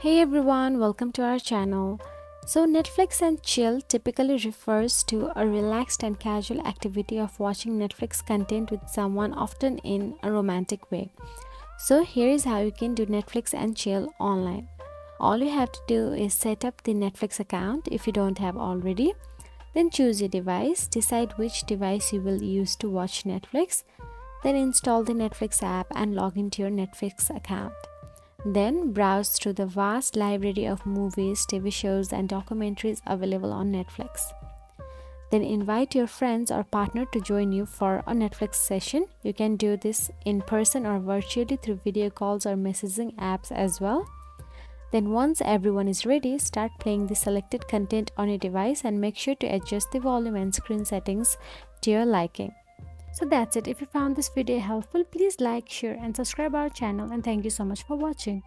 Hey everyone, welcome to our channel. So, Netflix and chill typically refers to a relaxed and casual activity of watching Netflix content with someone, often in a romantic way. So, here is how you can do Netflix and chill online. All you have to do is set up the Netflix account if you don't have already. Then choose your device, decide which device you will use to watch Netflix. Then install the Netflix app and log into your Netflix account. Then browse through the vast library of movies, TV shows, and documentaries available on Netflix. Then invite your friends or partner to join you for a Netflix session. You can do this in person or virtually through video calls or messaging apps as well. Then, once everyone is ready, start playing the selected content on your device and make sure to adjust the volume and screen settings to your liking. So that's it. If you found this video helpful, please like, share, and subscribe our channel. And thank you so much for watching.